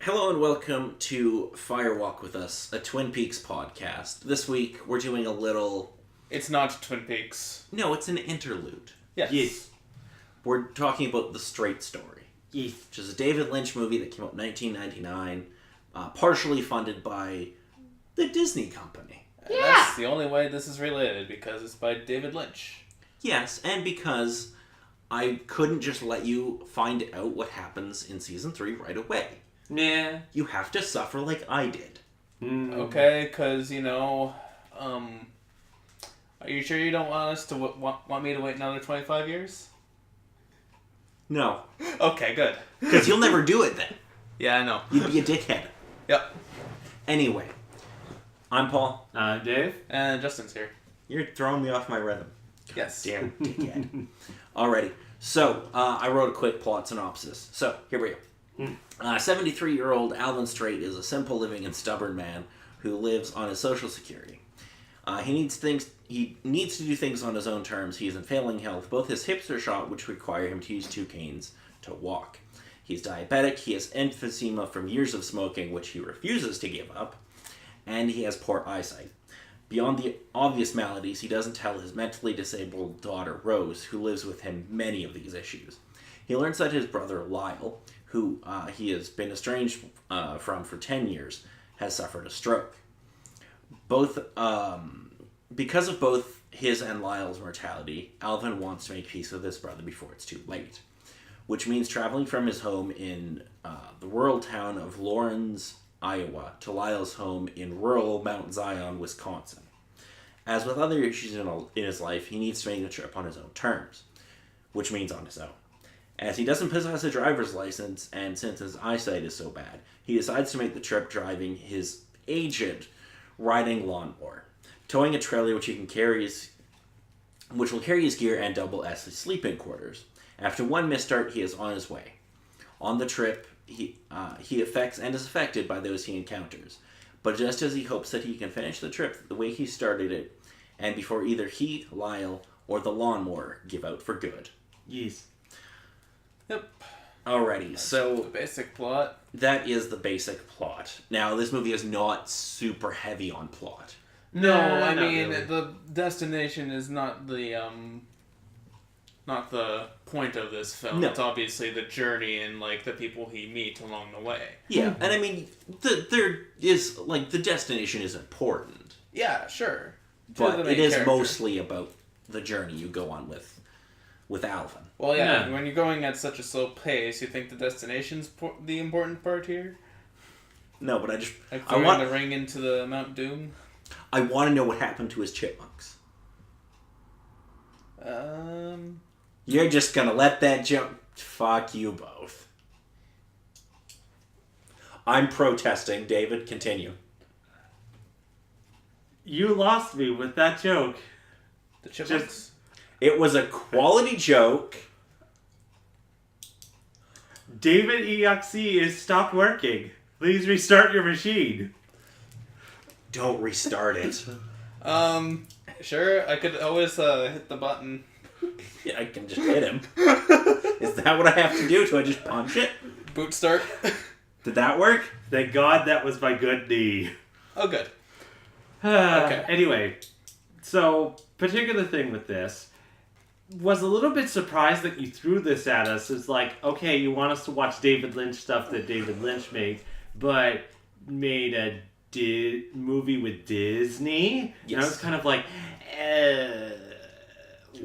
Hello and welcome to Fire Walk with Us, a Twin Peaks podcast. This week we're doing a little... It's not Twin Peaks. No, it's an interlude. Yes. We're talking about The Straight Story. Yes. Which is a David Lynch movie that came out in 1999, partially funded by the Disney Company. And that's the only way this is related, because it's by David Lynch. Yes, and because I couldn't just let you find out what happens in Season 3 right away. Nah. You have to suffer like I did. Okay, because, are you sure you don't want us to want me to wait another 25 years? No. Okay, good. Because you'll never do it then. Yeah, I know. You'd be a dickhead. Yep. Anyway, I'm Paul. Dave? And Justin's here. You're throwing me off my rhythm. Yes. Damn dickhead. Alrighty. So, I wrote a quick plot synopsis. So, here we go. 73-year-old Alvin Straight is a simple living and stubborn man who lives on his social security. He needs to do things on his own terms. He is in failing health. Both his hips are shot, which require him to use 2 canes to walk. He's diabetic. He has emphysema from years of smoking, which he refuses to give up. And he has poor eyesight. Beyond the obvious maladies, he doesn't tell his mentally disabled daughter, Rose, who lives with him, many of these issues. He learns that his brother, Lyle, who he has been estranged from for 10 years, has suffered a stroke. Because of both his and Lyle's mortality, Alvin wants to make peace with his brother before it's too late, which means traveling from his home in the rural town of Lawrence, Iowa, to Lyle's home in rural Mount Zion, Wisconsin. As with other issues in his life, he needs to make the trip on his own terms, which means on his own. As he doesn't possess a driver's license, and since his eyesight is so bad, he decides to make the trip driving his aged riding lawnmower, towing a trailer which will carry his gear and double as his sleeping quarters. After one misstart, he is on his way. On the trip, he affects and is affected by those he encounters, but just as he hopes that he can finish the trip the way he started it, and before either he, Lyle, or the lawnmower give out for good. Yes. Yep. Alrighty, so The basic plot. that is the basic plot. Now, this movie is not super heavy on plot. No, Nah, I not mean, really. the destination is not the point of this film. No. It's obviously the journey and, the people he meets along the way. Yeah, and I mean, there is, the destination is important, Yeah, sure. but the main it is character. mostly about the journey you go on with Alvin. Well, yeah, Yeah. when you're going at such a slow pace, you think the destination's the important part here? No, but Like I throwing want the ring into the Mount Doom? to know what happened to his chipmunks. You're just gonna let that jump? Fuck you both. I'm protesting. David, continue. You lost me with that joke. The chipmunks? It was a quality joke. David EXE is stopped working. Please restart your machine. Don't restart it. Sure, I could always hit the button. Yeah, I can just hit him. Is that what I have to do? Do I just punch it? Boot start. Did that work? Thank God that was my good knee. Oh, good. Okay. Anyway, so, particular thing with this, was a little bit surprised that you threw this at us. It's like, okay, you want us to watch David Lynch stuff that David Lynch made, but made a movie with Disney? Yes. And I was kind of like,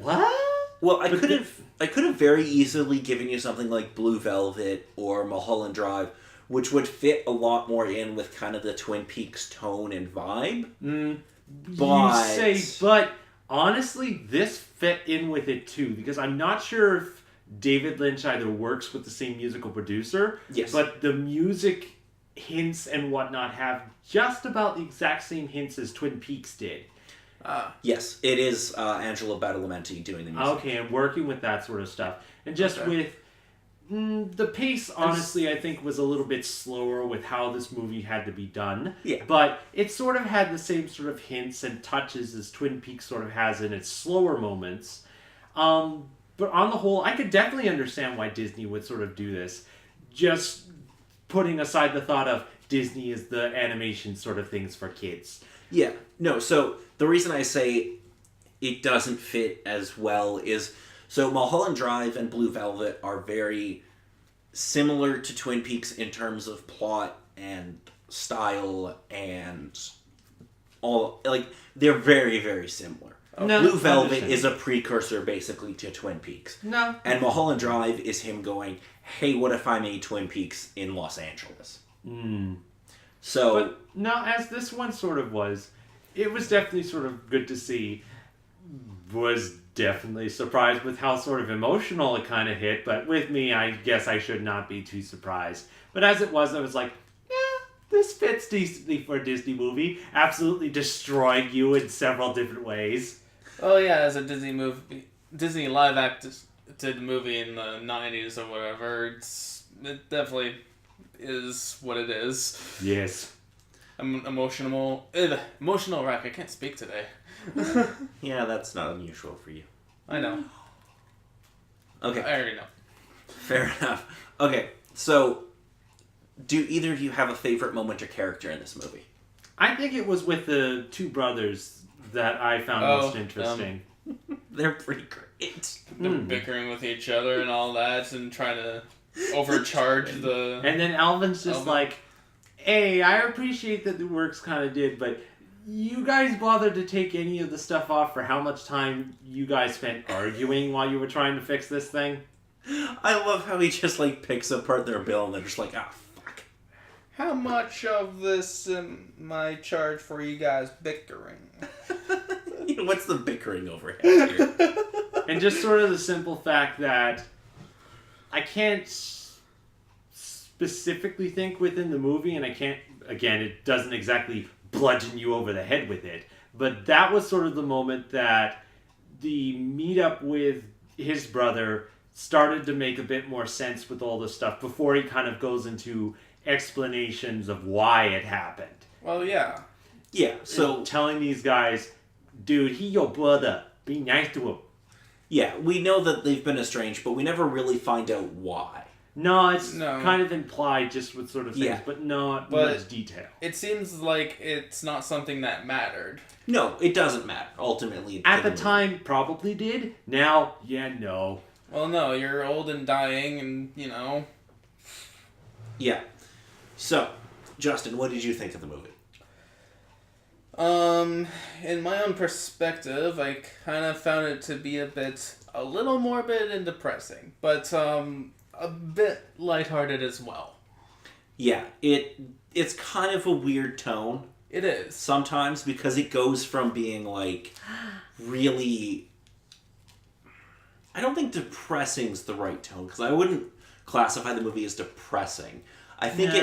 what? Well, I could have very easily given you something like Blue Velvet or Mulholland Drive, which would fit a lot more in with kind of the Twin Peaks tone and vibe. But You say, but honestly, this fit in with it too, because I'm not sure if David Lynch either works with the same musical producer, Yes. but the music hints and whatnot have just about the exact same hints as Twin Peaks did. Yes, it is Angelo Badalamenti doing the music. Okay, and working with that sort of stuff. And just with the pace, honestly, I think was a little bit slower with how this movie had to be done. Yeah. But it sort of had the same sort of hints and touches as Twin Peaks sort of has in its slower moments. But on the whole, I could definitely understand why Disney would sort of do this. Just putting aside the thought of Disney is the animation sort of things for kids. Yeah. No, so the reason I say it doesn't fit as well is... So Mulholland Drive and Blue Velvet are very similar to Twin Peaks in terms of plot and style and all... Like, they're very, very similar. No, Blue Velvet understand. is a precursor, basically, to Twin Peaks. No. And Mulholland Drive is him going, hey, what if I made Twin Peaks in Los Angeles? So... But no, as this one sort of was, it was definitely sort of good to see. Was definitely surprised with how sort of emotional it kind of hit, but with me, I guess I should not be too surprised. But as it was, I was like, this fits decently for a Disney movie. Absolutely destroying you in several different ways. Oh yeah, as a Disney live acted movie in the 90s or whatever, it definitely is what it is. Yes. Emotional wreck. I can't speak today. Yeah, that's not unusual for you. I know. Okay. I already know. Fair enough. Okay, so do either of you have a favorite moment or character in this movie? I think it was with the two brothers that I found most interesting. They're pretty great. They're bickering with each other and all that and trying to overcharge the... And then Alvin's just Alvin. like, hey, I appreciate that the works kind of did, but you guys bothered to take any of the stuff off for how much time you guys spent arguing while you were trying to fix this thing? I love how he just, like, picks apart their bill and they're just like, ah, fuck. How much of this am I charge for you guys bickering? You know, what's the bickering over here? And just sort of the simple fact that I can't specifically think within the movie, and I can't, again, it doesn't exactly bludgeon you over the head with it, but that was sort of the moment that the meetup with his brother started to make a bit more sense with all the stuff before he kind of goes into explanations of why it happened. Well, yeah. Yeah, so... telling these guys, dude, he your brother, be nice to him. Yeah, we know that they've been estranged, but we never really find out why. No, it's kind of implied just with sort of things, but not much detail. It seems like it's not something that mattered. No, it doesn't matter, ultimately. At the time, probably did. Now, no. Well, no, you're old and dying and, you know... Yeah. So, Justin, what did you think of the movie? In my own perspective, I kind of found it to be a little morbid and depressing, but, a bit lighthearted as well. Yeah, it's kind of a weird tone. It is. Sometimes, because it goes from being, like, really... I don't think depressing's the right tone, because I wouldn't classify the movie as depressing. I think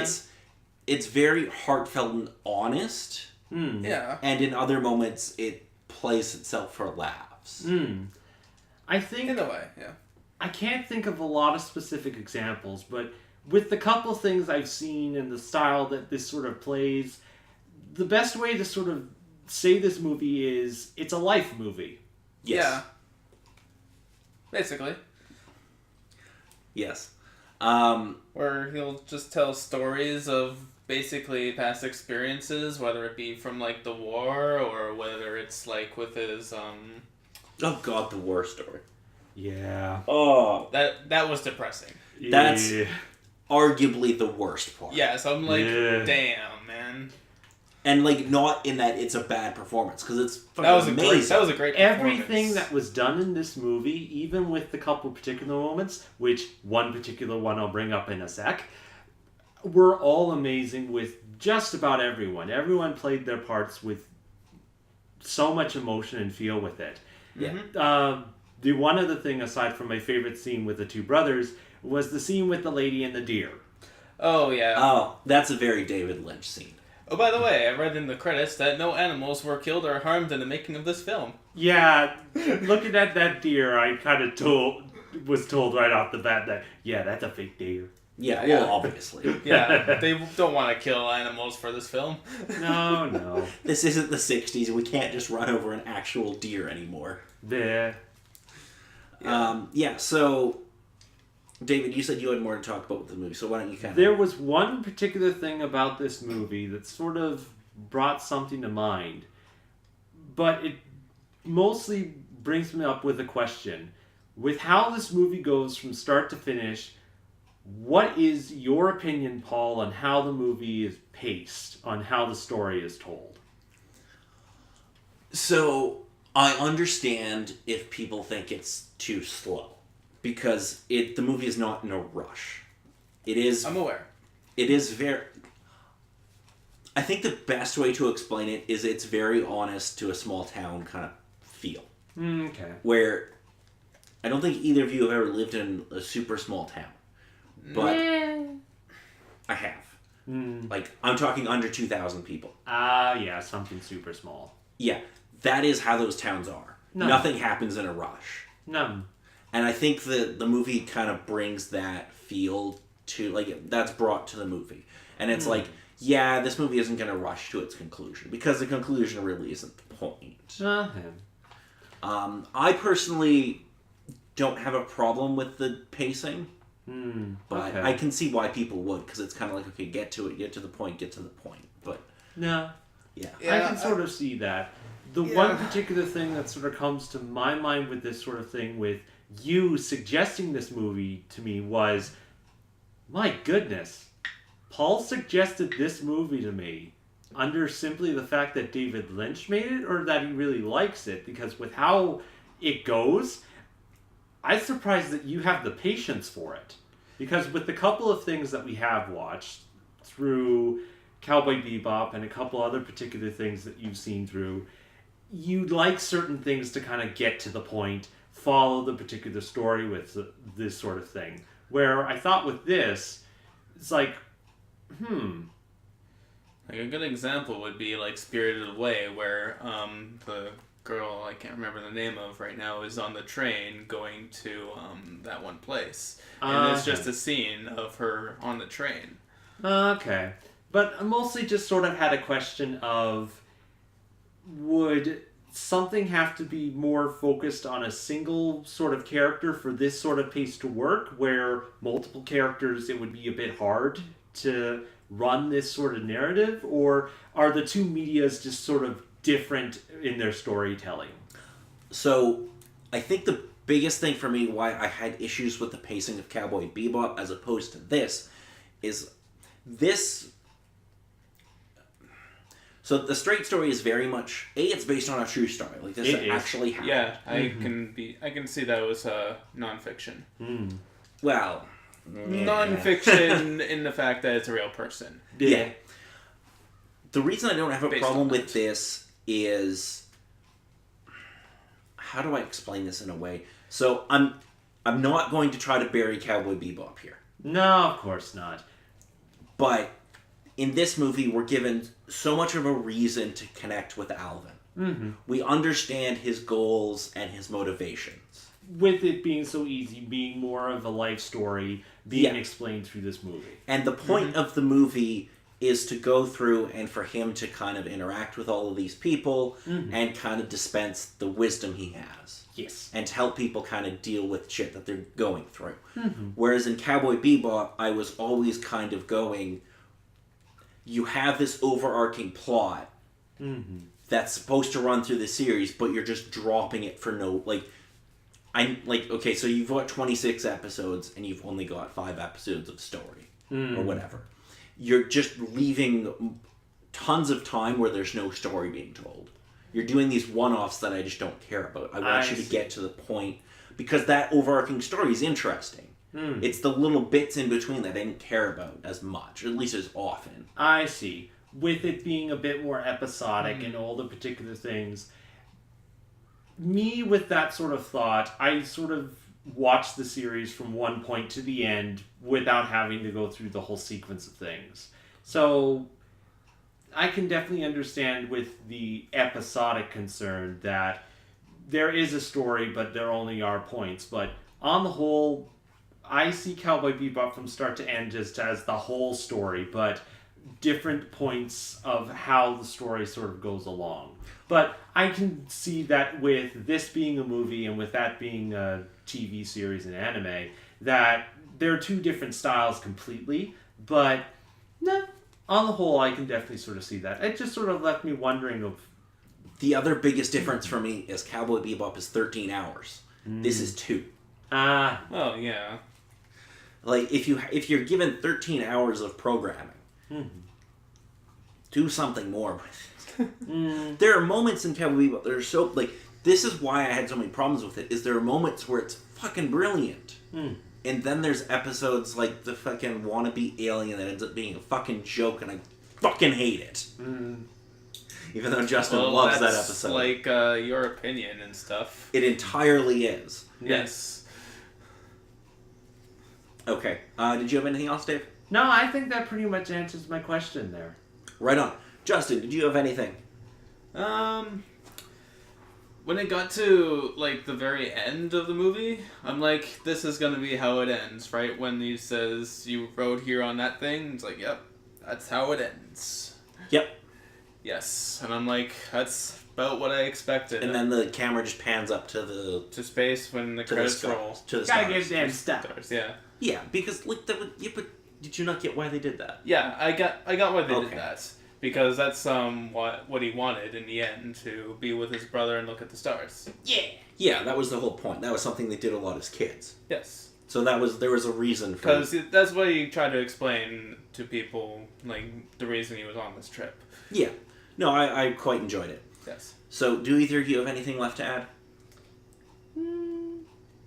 it's very heartfelt and honest. Yeah. And in other moments, it plays itself for laughs. I think... In a way, yeah. I can't think of a lot of specific examples, but with the couple things I've seen and the style that this sort of plays, the best way to sort of say this movie is it's a life movie. Yes. Yeah. Basically. Yes. Where he'll just tell stories of basically past experiences, whether it be from, like, the war or whether it's, like, with his, Oh, God, the war story. Yeah. Oh. That was depressing. That's arguably the worst part. Yeah, so I'm like, damn, man. And, like, not in that it's a bad performance, because it's fucking amazing. That was a great performance. Everything that was done in this movie, even with the couple particular moments, which one particular one I'll bring up in a sec, were all amazing with just about everyone. Everyone played their parts with so much emotion and feel with it. Yeah. The one other thing, aside from my favorite scene with the two brothers, was the scene with the lady and the deer. Oh, yeah. Oh, that's a very David Lynch scene. Oh, by the way, I read in the credits that no animals were killed or harmed in the making of this film. Yeah, looking at that deer, I kind of was told right off the bat that, that's a fake deer. Yeah, well, obviously. Yeah, they don't want to kill animals for this film. No. This isn't the 60s. We can't just run over an actual deer anymore. There. So David, you said you had more to talk about with the movie, so why don't you kind of... There was one particular thing about this movie that sort of brought something to mind, but it mostly brings me up with a question. With how this movie goes from start to finish, what is your opinion, Paul, on how the movie is paced, on how the story is told? So, I understand if people think it's too slow. Because the movie is not in a rush. It is... I'm aware. It is very... I think the best way to explain it is it's very honest to a small town kind of feel. Okay. Where I don't think either of you have ever lived in a super small town. But I have. Like, I'm talking under 2,000 people. Yeah, something super small. Yeah, that is how those towns are. No. Nothing happens in a rush. No. And I think the movie kind of brings that feel to, like, that's brought to the movie. And it's like, yeah, this movie isn't going to rush to its conclusion. Because the conclusion really isn't the point. I personally don't have a problem with the pacing. But I can see why people would. Because it's kind of like, okay, get to it, get to the point. But, no. Yeah. I can sort of see that. The one particular thing that sort of comes to my mind with this sort of thing with you suggesting this movie to me was, my goodness, Paul suggested this movie to me under simply the fact that David Lynch made it, or that he really likes it, because with how it goes, I'm surprised that you have the patience for it. Because with the couple of things that we have watched through Cowboy Bebop and a couple other particular things that you've seen through, you like certain things to kind of get to the point, follow the particular story with this sort of thing. Where I thought with this, it's like, Like a good example would be like Spirited Away, where the girl I can't remember the name of right now is on the train going to that one place, and it's just a scene of her on the train. Okay. But I mostly just sort of had a question of, would something have to be more focused on a single sort of character for this sort of pace to work, where multiple characters, it would be a bit hard to run this sort of narrative? Or are the two medias just sort of different in their storytelling? So, I think the biggest thing for me why I had issues with the pacing of Cowboy Bebop as opposed to this is this... So the straight story is very much... it's based on a true story. Like, this actually happened. Yeah, I can see that was nonfiction. Well... Nonfiction in the fact that it's a real person. Yeah. The reason I don't have a Based problem on with that. this is... How do I explain this in a way? So, I'm not going to try to bury Cowboy Bebop here. No, of course not. But in this movie, we're given so much of a reason to connect with Alvin. We understand his goals and his motivations. With it being so easy, being more of a life story, being explained through this movie. And the point of the movie is to go through and for him to kind of interact with all of these people and kind of dispense the wisdom he has. Yes. And to help people kind of deal with shit that they're going through. Whereas in Cowboy Bebop, I was always kind of going... You have this overarching plot that's supposed to run through the series, but you're just dropping it for no... okay, so you've got 26 episodes, and you've only got 5 episodes of story, or whatever. You're just leaving tons of time where there's no story being told. You're doing these one-offs that I just don't care about. I want you to get to the point, because that overarching story is interesting. It's the little bits in between that I didn't care about as much, or at least as often. I see. With it being a bit more episodic and all the particular things... Me, with that sort of thought, I sort of watched the series from one point to the end without having to go through the whole sequence of things. So, I can definitely understand with the episodic concern that there is a story, but there only are points. But on the whole, I see Cowboy Bebop from start to end just as the whole story, but different points of how the story sort of goes along. But I can see that with this being a movie and with that being a TV series and anime, that they're two different styles completely, but no, on the whole, I can definitely sort of see that. It just sort of left me wondering of... The other biggest difference for me is Cowboy Bebop is 13 hours. This is 2. Well, yeah. Like, if you're given 13 hours of programming, do something more with it. There are moments in Cowboy Bebop that are so... Like, this is why I had so many problems with it, is there are moments where it's fucking brilliant. And then there's episodes like the fucking wannabe alien that ends up being a fucking joke, and I fucking hate it. Even though Justin loves that episode. Like your opinion and stuff. It entirely is. Yes. Okay. Did you have anything else, Dave? No, I think that pretty much answers my question there. Right on. Justin, did you have anything? When it got to, like, the very end of the movie, I'm like, this is gonna be how it ends, right? When he says, you rode here on that thing, it's like, yep, that's how it ends. Yep. Yes. And I'm like, that's about what I expected. And then the camera just pans up to the... To space when the credits roll. To the Gotta stars. give damn stuff. Stars, yeah. Yeah, because, like, but did you not get why they did that? Yeah, I got why they Okay. did that. Because that's what he wanted in the end, to be with his brother and look at the stars. Yeah, that was the whole point. That was something they did a lot as kids. Yes. So there was a reason for... Because that's what he tried to explain to people, like, the reason he was on this trip. Yeah. No, I quite enjoyed it. Yes. So, do either of you have anything left to add?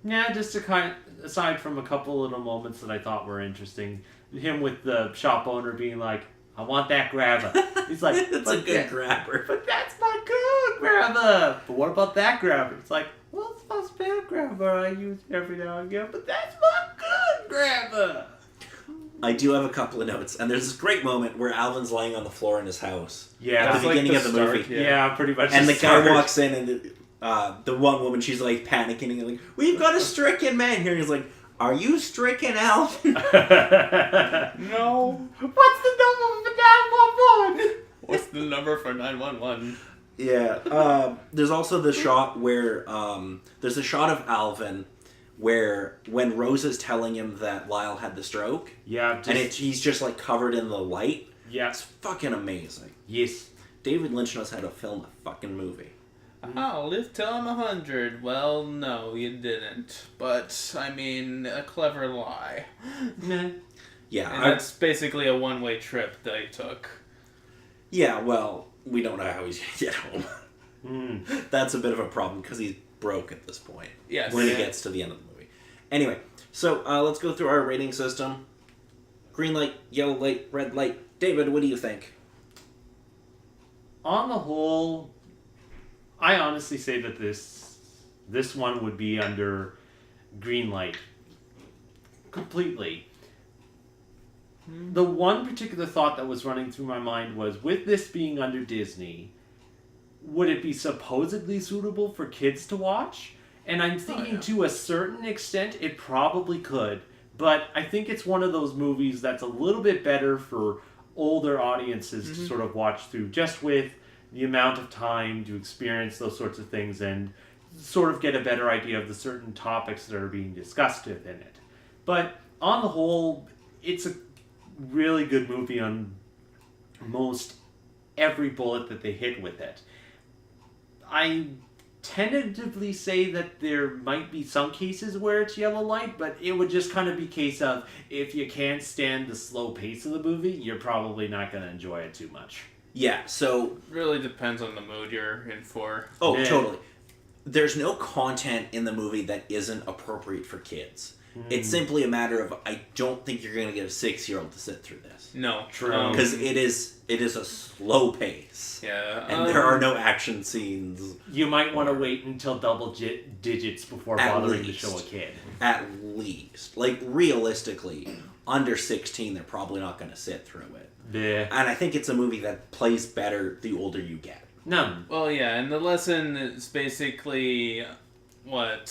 Yeah, just to aside from a couple little moments that I thought were interesting. Him with the shop owner being like, I want that grabber. He's like, It's a good grabber. But that's my good grabber. But what about that grabber? It's like, well, it's my spare grabber I use every now and again, but that's my good grabber. I do have a couple of notes, and there's this great moment where Alvin's laying on the floor in his house. Yeah, At That's the like beginning the of the start, movie. yeah, pretty much. And the guy start. walks in, and the one woman, she's like panicking, and like, we've got a stricken man here. And he's like, are you stricken, Alvin? No. What's the number for 911? What's the number for 911? Yeah. There's also the shot where there's a shot of Alvin where when Rose is telling him that Lyle had the stroke, Yeah, and he's just like covered in the light. yeah, It's fucking amazing. yes. David Lynch knows how to film a fucking movie. I'll live till I'm 100. Well, no, you didn't. But, I mean, a clever lie. Nah. Yeah, And that's basically a one-way trip they took. yeah. Well, we don't know how he's gonna get home. That's a bit of a problem because he's broke at this point. Yes. When he Yeah. gets to the end of the movie. Anyway, so let's go through our rating system. Green light, yellow light, red light. David, what do you think? On the whole, I honestly say that this one would be under green light completely. The one particular thought that was running through my mind was, with this being under Disney, would it be supposedly suitable for kids to watch? And I'm thinking to a certain extent it probably could, but I think it's one of those movies that's a little bit better for older audiences to sort of watch through, just with the amount of time to experience those sorts of things and sort of get a better idea of the certain topics that are being discussed within it. But on the whole, it's a really good movie on most every bullet that they hit with it. I tentatively say that there might be some cases where it's yellow light, but it would just kind of be a case of, if you can't stand the slow pace of the movie, you're probably not going to enjoy it too much. Yeah, so... Really depends on the mood you're in for. Oh, Yeah. totally. There's no content in the movie that isn't appropriate for kids. It's simply a matter of, I don't think you're going to get a 6-year-old to sit through this. No. True. Because it is a slow pace. Yeah. And there are no action scenes. You might want to wait until double digits before At bothering least. to show a kid. At least. Like, realistically, under 16, they're probably not going to sit through it. Yeah. And I think it's a movie that plays better the older you get. No. Well, yeah, and the lesson is basically what,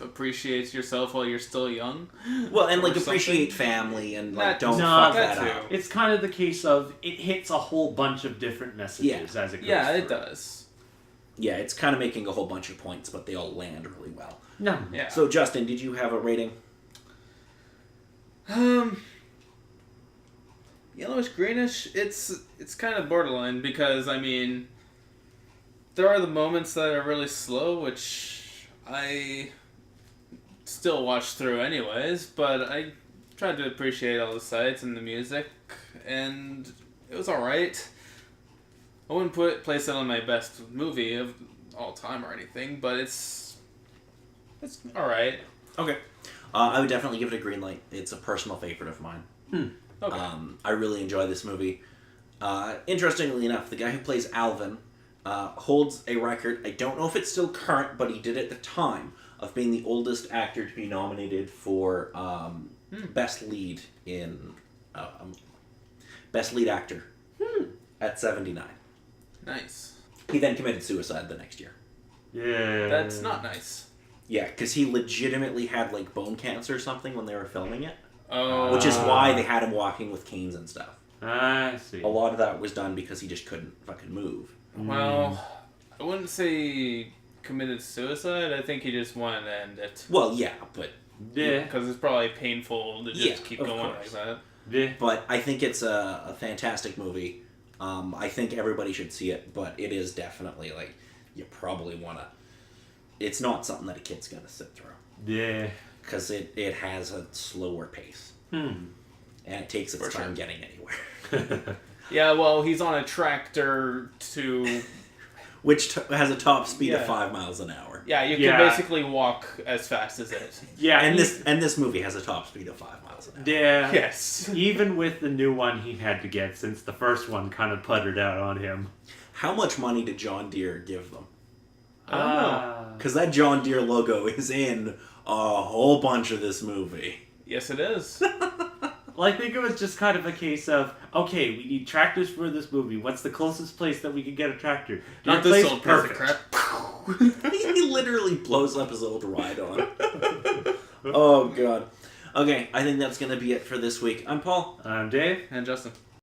appreciates yourself while you're still young. Well, and, like, Or appreciate something. family and, like, That- don't no, fuck that that too. up. It's kind of the case of, it hits a whole bunch of different messages as it goes Yeah, it through. does. Yeah, it's kind of making a whole bunch of points, but they all land really well. No. Yeah. So, Justin, did you have a rating? Yellowish greenish. It's kind of borderline because I mean, there are the moments that are really slow, which I still watch through anyways. But I tried to appreciate all the sights and the music, and it was all right. I wouldn't place it on my best movie of all time or anything, but it's all right. Okay. I would definitely give it a green light. It's a personal favorite of mine. Okay. I really enjoy this movie. Interestingly enough, the guy who plays Alvin holds a record. I don't know if it's still current, but he did at the time of being the oldest actor to be nominated for best lead actor at 79. Nice. He then committed suicide the next year. Yeah. That's not nice. Yeah, because he legitimately had like bone cancer or something when they were filming it. Oh. Which is why they had him walking with canes and stuff. I see. A lot of that was done because he just couldn't fucking move. Well, I wouldn't say committed suicide. I think he just wanted to end it. Well, yeah, but... Yeah. Because it's probably painful to just keep of going course. like that. Yeah. But I think it's a fantastic movie. I think everybody should see it, but it is definitely, like, you probably want to... It's not something that a kid's going to sit through. Yeah. Because it has a slower pace. And it takes its time getting anywhere. Yeah, well, he's on a tractor to... Which has a top speed of 5 miles an hour. Yeah, you can basically walk as fast as it. Yeah. And this movie has a top speed of 5 miles an hour. Yeah. Yes. Even with the new one he had to get, since the first one kind of puttered out on him. How much money did John Deere give them? I don't know. Because that John Deere logo is in a whole bunch of this movie. Yes, it is. Well, I think it was just kind of a case of, okay, we need tractors for this movie. What's the closest place that we could get a tractor? Not Your this place? old piece of crap. He literally blows up his old ride-on. Oh, God. Okay, I think that's going to be it for this week. I'm Paul. I'm Dave. And Justin.